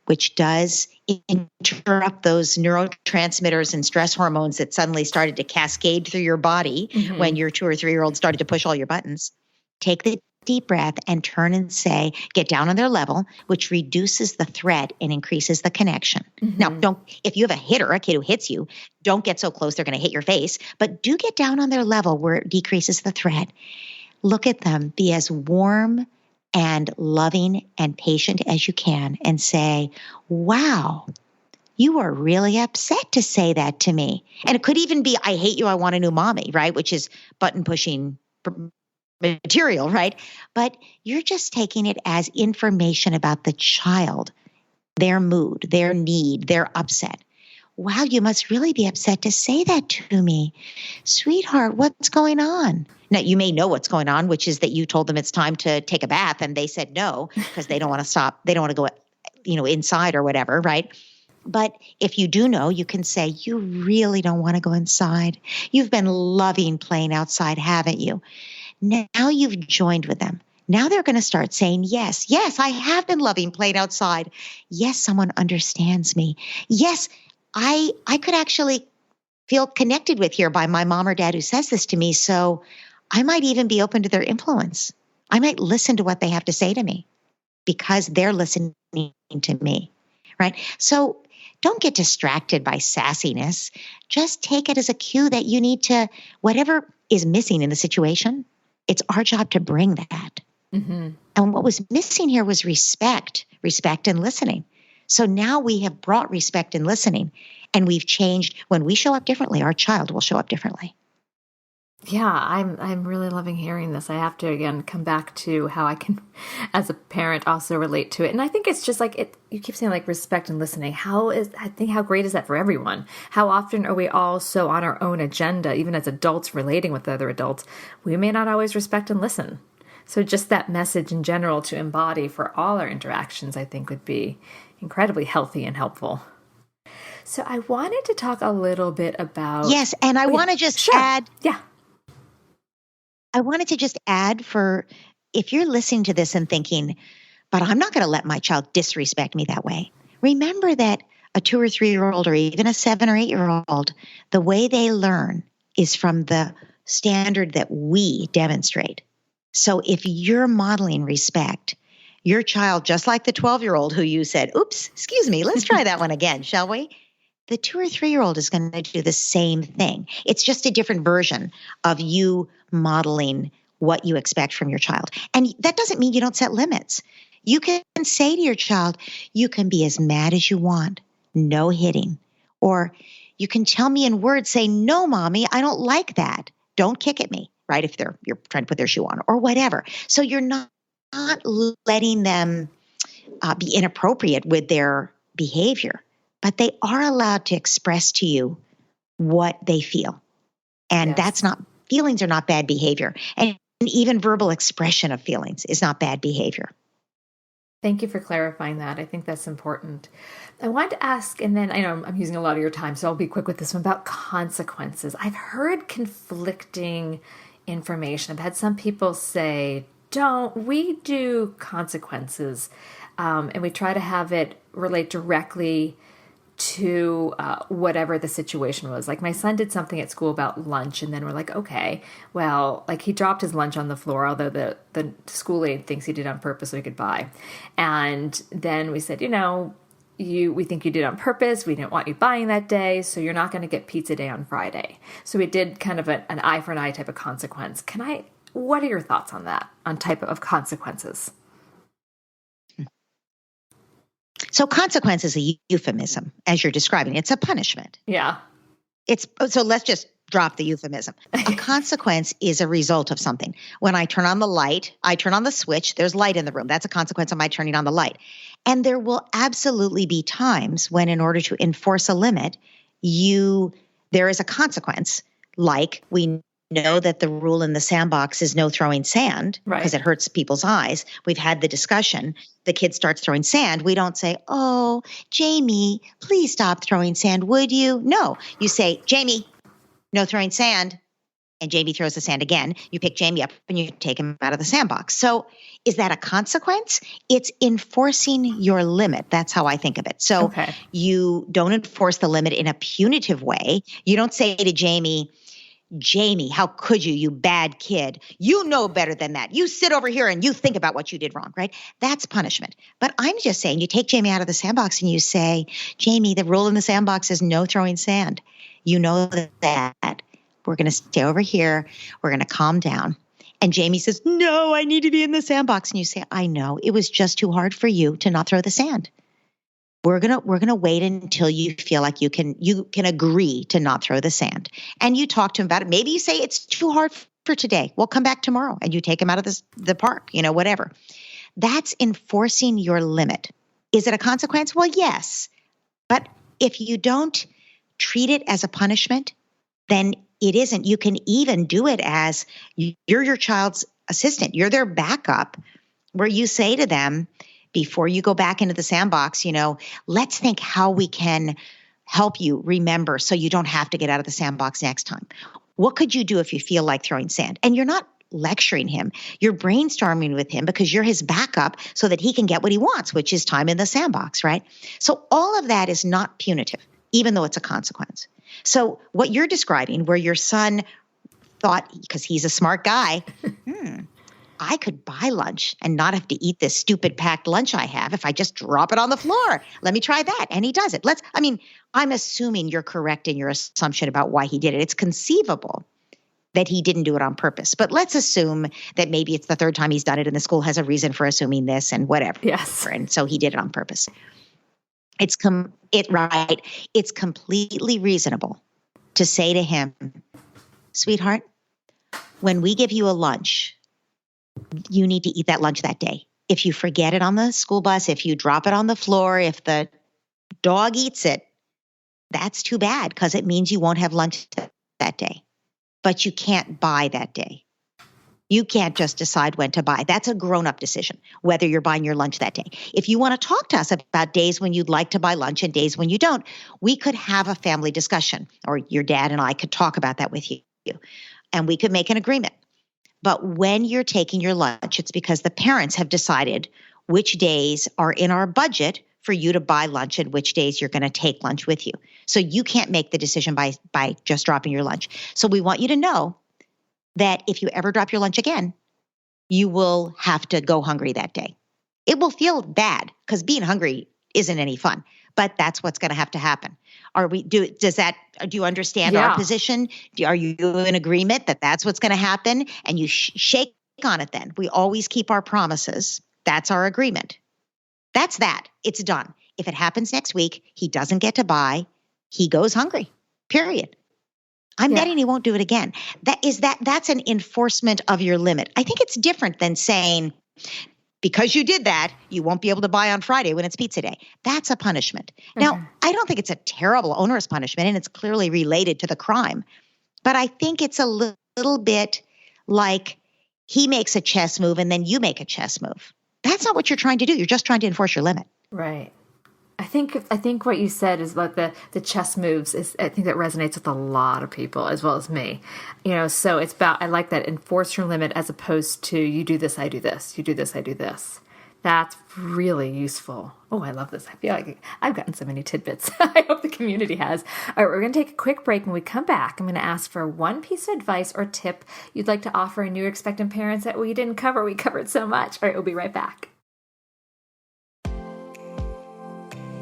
which does interrupt those neurotransmitters and stress hormones that suddenly started to cascade through your body when your 2 or 3 year old started to push all your buttons. Take the deep breath and turn and say, get down on their level, which reduces the threat and increases the connection. Now, if you have a hitter, a kid who hits you, don't get so close they're going to hit your face, but do get down on their level where it decreases the threat. Look at them, be as warm and loving and patient as you can and say, wow, you are really upset to say that to me. And it could even be, I hate you, I want a new mommy, right? Which is button pushing material, right? But you're just taking it as information about the child, their mood, their need, their upset. Wow, you must really be upset to say that to me. Sweetheart, what's going on? Now, you may know what's going on, which is that you told them it's time to take a bath and they said no because they don't want to stop. They don't want to go, inside or whatever, right? But if you do know, you can say, you really don't want to go inside. You've been loving playing outside, haven't you? Now you've joined with them. Now they're going to start saying, yes, I have been loving playing outside. Yes, someone understands me. Yes, I could actually feel connected with here by my mom or dad who says this to me. So I might even be open to their influence. I might listen to what they have to say to me because they're listening to me, right? So don't get distracted by sassiness. Just take it as a cue that you need to, whatever is missing in the situation, it's our job to bring that. Mm-hmm. And what was missing here was respect and listening. So now we have brought respect and listening, and we've changed. When we show up differently, our child will show up differently. Yeah, I'm really loving hearing this. I have to, again, come back to how I can, as a parent, also relate to it. And I think it's just like it. You keep saying like respect and listening. I think how great is that for everyone? How often are we all so on our own agenda, even as adults relating with other adults? We may not always respect and listen. So just that message in general to embody for all our interactions, I think would be incredibly healthy and helpful. So I wanted to talk a little bit about... Yes, and I want to just add... Yeah. I wanted to just add for, if you're listening to this and thinking, but I'm not going to let my child disrespect me that way. Remember that a 2 or 3-year-old or even a 7 or 8-year-old, the way they learn is from the standard that we demonstrate. So if you're modeling respect, your child, just like the 12-year-old who you said, oops, excuse me, let's try that one again, shall we? The 2 or 3-year-old is going to do the same thing. It's just a different version of you modeling what you expect from your child. And that doesn't mean you don't set limits. You can say to your child, you can be as mad as you want, no hitting. Or you can tell me in words, say, no, mommy, I don't like that. Don't kick at me, right? If you're trying to put their shoe on or whatever. So you're not letting them be inappropriate with their behavior, but they are allowed to express to you what they feel. And feelings are not bad behavior. And even verbal expression of feelings is not bad behavior. Thank you for clarifying that. I think that's important. I wanted to ask, and then I know I'm using a lot of your time, so I'll be quick with this one, about consequences. I've heard conflicting information. I've had some people say, we do consequences, and we try to have it relate directly to whatever the situation was. Like my son did something at school about lunch, and then we're like, okay, well, like he dropped his lunch on the floor, although the school aide thinks he did on purpose so he could buy. And then we said, we think you did on purpose. We didn't want you buying that day, so you're not going to get pizza day on Friday. So we did kind of an eye for an eye type of consequence. What are your thoughts on that, on type of consequences? So consequence is a euphemism, as you're describing. It's a punishment. Yeah. So let's just drop the euphemism. A consequence is a result of something. When I turn on the light, I turn on the switch, there's light in the room. That's a consequence of my turning on the light. And there will absolutely be times when, in order to enforce a limit, there is a consequence, like we know that the rule in the sandbox is no throwing sand because it hurts people's eyes. We've had the discussion. The kid starts throwing sand. We don't say, oh, Jamie, please stop throwing sand, would you? No, you say, Jamie, no throwing sand. And Jamie throws the sand again. You pick Jamie up and you take him out of the sandbox. So is that a consequence? It's enforcing your limit. That's how I think of it. So you don't enforce the limit in a punitive way. You don't say to Jamie, how could you bad kid? You know better than that. You sit over here and you think about what you did wrong, right? That's punishment. But I'm just saying, you take Jamie out of the sandbox and you say, Jamie, the rule in the sandbox is no throwing sand. You know that. We're going to stay over here. We're going to calm down. And Jamie says, no, I need to be in the sandbox. And you say, I know. It was just too hard for you to not throw the sand. We're gonna wait until you feel like you can agree to not throw the sand. And you talk to him about it. Maybe you say it's too hard for today. We'll come back tomorrow. And you take him out of the park, whatever. That's enforcing your limit. Is it a consequence? Well, yes. But if you don't treat it as a punishment, then it isn't. You can even do it as you're your child's assistant. You're their backup, where you say to them, before you go back into the sandbox, let's think how we can help you remember so you don't have to get out of the sandbox next time. What could you do if you feel like throwing sand? And you're not lecturing him. You're brainstorming with him because you're his backup so that he can get what he wants, which is time in the sandbox, right? So all of that is not punitive, even though it's a consequence. So what you're describing, where your son thought, because he's a smart guy, I could buy lunch and not have to eat this stupid packed lunch I have if I just drop it on the floor. Let me try that. And he does it. I'm assuming you're correct in your assumption about why he did it. It's conceivable that he didn't do it on purpose. But let's assume that maybe it's the third time he's done it and the school has a reason for assuming this and whatever. Yes. And so he did it on purpose. It's completely reasonable to say to him, sweetheart, when we give you a lunch, you need to eat that lunch that day. If you forget it on the school bus, if you drop it on the floor, if the dog eats it, that's too bad because it means you won't have lunch that day. But you can't buy that day. You can't just decide when to buy. That's a grown-up decision, whether you're buying your lunch that day. If you want to talk to us about days when you'd like to buy lunch and days when you don't, we could have a family discussion, or your dad and I could talk about that with you, and we could make an agreement. But when you're taking your lunch, it's because the parents have decided which days are in our budget for you to buy lunch and which days you're going to take lunch with you. So you can't make the decision by just dropping your lunch. So we want you to know that if you ever drop your lunch again, you will have to go hungry that day. It will feel bad because being hungry isn't any fun, but that's what's going to have to happen. Do you understand our position? Are you in agreement that that's what's going to happen? And you shake on it then. We always keep our promises. That's our agreement. That's that. It's done. If it happens next week, he doesn't get to buy. He goes hungry, period. I'm betting he won't do it again. That's an enforcement of your limit. I think it's different than saying, because you did that, you won't be able to buy on Friday when it's pizza day. That's a punishment. Now, I don't think it's a terrible onerous punishment, and it's clearly related to the crime. But I think it's a little bit like he makes a chess move and then you make a chess move. That's not what you're trying to do. You're just trying to enforce your limit. Right. I think what you said is about the chess moves I think that resonates with a lot of people as well as me. So it's about, I like that, enforce your limit as opposed to you do this, I do this, you do this, I do this. That's really useful. Oh, I love this. I feel like I've gotten so many tidbits. I hope the community has. All right, we're going to take a quick break. When we come back, I'm going to ask for one piece of advice or tip you'd like to offer new expectant parents that we didn't cover. We covered so much. All right, we'll be right back.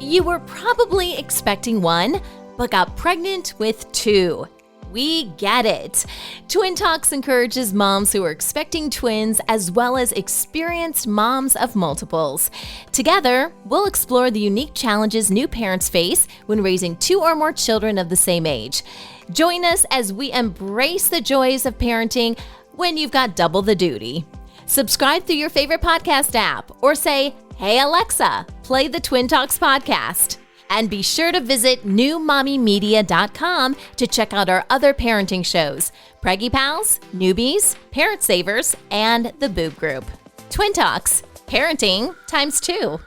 You were probably expecting one, but got pregnant with two. We get it. Twin Talks encourages moms who are expecting twins as well as experienced moms of multiples. Together, we'll explore the unique challenges new parents face when raising two or more children of the same age. Join us as we embrace the joys of parenting when you've got double the duty. Subscribe through your favorite podcast app or say, "Hey Alexa, play the Twin Talks podcast." And be sure to visit newmommymedia.com to check out our other parenting shows, Preggy Pals, Newbies, Parent Savers, and the Boob Group. Twin Talks, parenting ×2.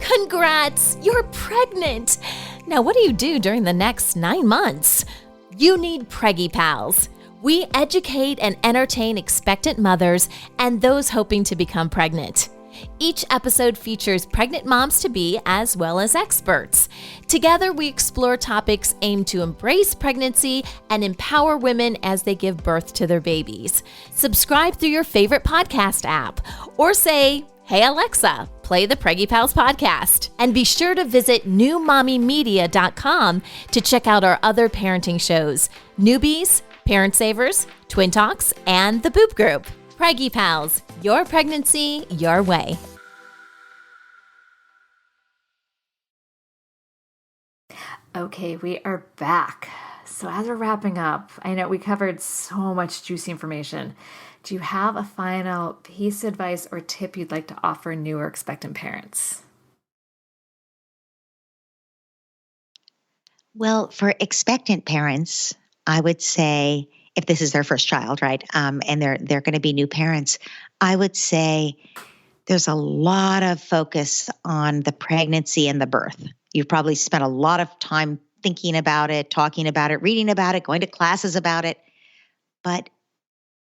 Congrats, you're pregnant. Now what do you do during the next 9 months? You need Preggy Pals. We educate and entertain expectant mothers and those hoping to become pregnant. Each episode features pregnant moms-to-be as well as experts. Together, we explore topics aimed to embrace pregnancy and empower women as they give birth to their babies. Subscribe through your favorite podcast app or say, "Hey Alexa, play the Preggy Pals podcast." And be sure to visit newmommymedia.com to check out our other parenting shows, Newbies, Parent Savers, Twin Talks, and the Boob Group. Preggy Pals, your pregnancy, your way. Okay, we are back. So as we're wrapping up, I know we covered so much juicy information. Do you have a final piece of advice or tip you'd like to offer new or expectant parents? Well, for expectant parents, I would say, if this is their first child, right, and they're going to be new parents, I would say there's a lot of focus on the pregnancy and the birth. You've probably spent a lot of time thinking about it, talking about it, reading about it, going to classes about it, but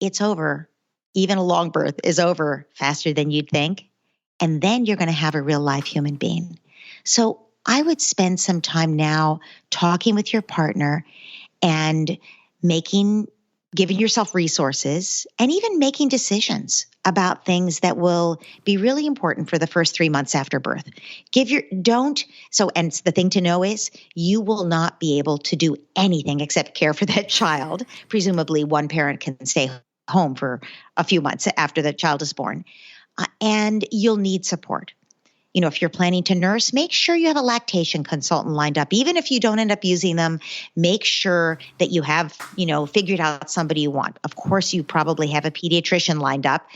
it's over. Even a long birth is over faster than you'd think, and then you're going to have a real live human being. So I would spend some time now talking with your partner and giving yourself resources and even making decisions about things that will be really important for the first 3 months after birth. And the thing to know is you will not be able to do anything except care for that child. Presumably one parent can stay home for a few months after the child is born. And you'll need support. If you're planning to nurse, make sure you have a lactation consultant lined up. Even if you don't end up using them, make sure that you have, figured out somebody you want. Of course, you probably have a pediatrician lined up,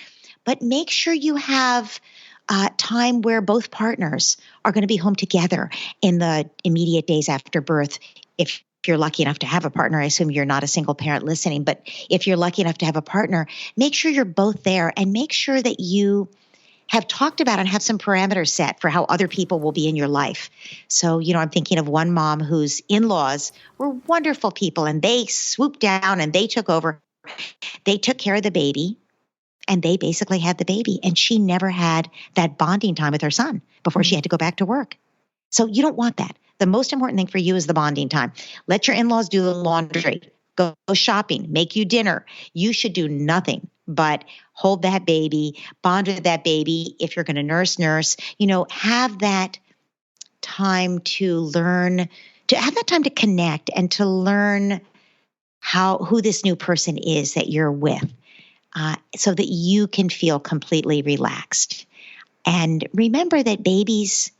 but make sure you have time where both partners are going to be home together in the immediate days after birth. If you're lucky enough to have a partner, I assume you're not a single parent listening, but if you're lucky enough to have a partner, make sure you're both there and make sure that you have talked about and have some parameters set for how other people will be in your life. So, I'm thinking of one mom whose in-laws were wonderful people and they swooped down and they took over. They took care of the baby and they basically had the baby. And she never had that bonding time with her son before she had to go back to work. So you don't want that. The most important thing for you is the bonding time. Let your in-laws do the laundry, go shopping, make you dinner. You should do nothing but hold that baby, bond with that baby. If you're going to nurse, have that time to learn, to have that time to connect and to learn who this new person is that you're with, so that you can feel completely relaxed. And remember that babies,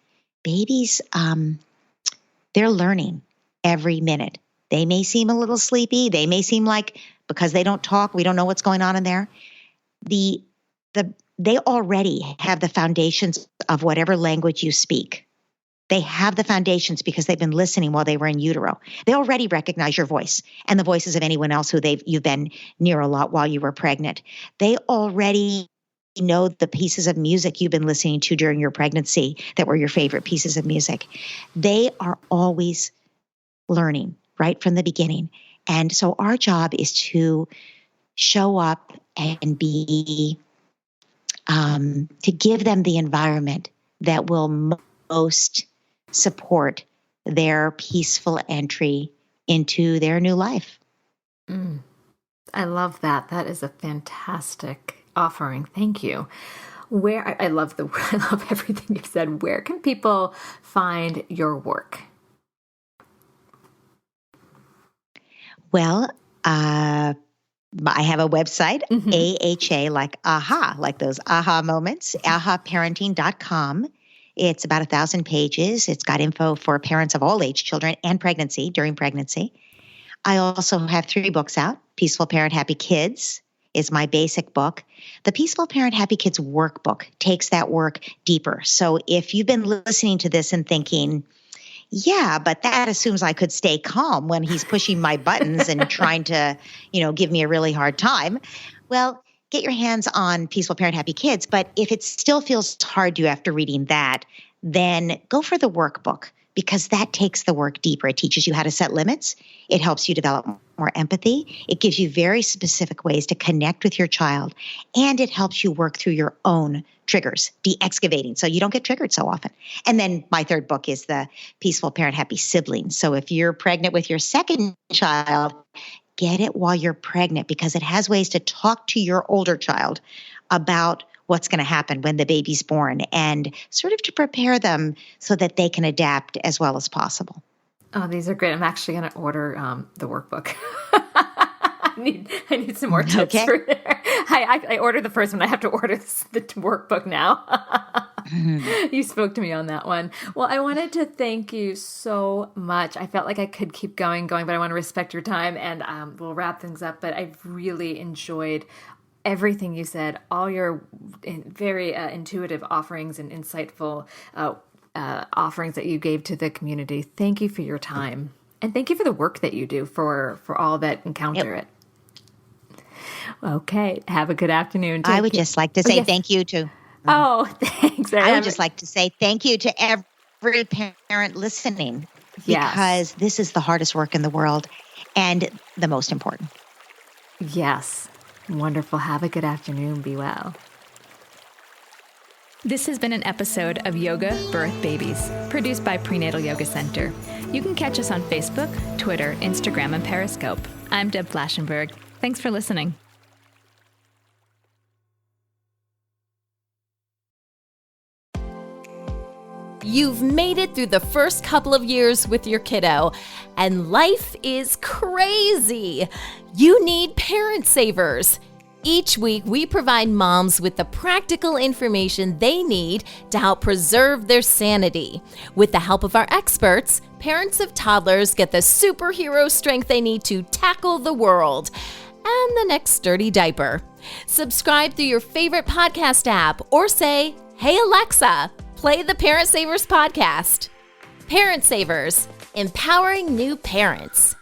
they're learning every minute. They may seem a little sleepy. They may seem like, because they don't talk, we don't know what's going on in there. They already have the foundations of whatever language you speak. They have the foundations because they've been listening while they were in utero. They already recognize your voice and the voices of anyone else who you've been near a lot while you were pregnant. They already know the pieces of music you've been listening to during your pregnancy that were your favorite pieces of music. They are always learning right from the beginning. And so our job is to show up and to give them the environment that will most support their peaceful entry into their new life. I love that. That is a fantastic offering. Thank you. I love everything you've said. Where can people find your work? Well, I have a website, AHA, like aha, like those aha moments, ahaparenting.com. It's about 1,000 pages. It's got info for parents of all age children and during pregnancy. I also have 3 books out. Peaceful Parent, Happy Kids is my basic book. The Peaceful Parent, Happy Kids Workbook takes that work deeper. So if you've been listening to this and thinking, yeah, but that assumes I could stay calm when he's pushing my buttons and trying to, give me a really hard time. Well, get your hands on Peaceful Parent, Happy Kids. But if it still feels hard to you after reading that, then go for the workbook because that takes the work deeper. It teaches you how to set limits. It helps you develop more empathy. It gives you very specific ways to connect with your child. And it helps you work through your own triggers, de-excavating, so you don't get triggered so often. And then my 3rd book is the Peaceful Parent, Happy Siblings. So if you're pregnant with your 2nd child, get it while you're pregnant because it has ways to talk to your older child about what's going to happen when the baby's born and sort of to prepare them so that they can adapt as well as possible. Oh, these are great. I'm actually going to order the workbook. I need some more tips for there. I ordered the first one. I have to order the workbook now. You spoke to me on that one. Well, I wanted to thank you so much. I felt like I could keep going, but I want to respect your time and we'll wrap things up. But I've really enjoyed everything you said, all your very intuitive offerings and insightful offerings that you gave to the community. Thank you for your time. And thank you for the work that you do for all that encounter it. Okay. Have a good afternoon. I would just like to say thank you to... Oh, thanks. I would just like to say thank you to every parent listening because this is the hardest work in the world and the most important. Yes. Wonderful. Have a good afternoon. Be well. This has been an episode of Yoga Birth Babies, produced by Prenatal Yoga Center. You can catch us on Facebook, Twitter, Instagram, and Periscope. I'm Deb Flaschenberg. Thanks for listening. You've made it through the first couple of years with your kiddo, and life is crazy. You need Parent Savers. Each week, we provide moms with the practical information they need to help preserve their sanity. With the help of our experts, parents of toddlers get the superhero strength they need to tackle the world and the next sturdy diaper. Subscribe through your favorite podcast app or say, "Hey Alexa, play the Parent Savers podcast." Parent Savers, empowering new parents.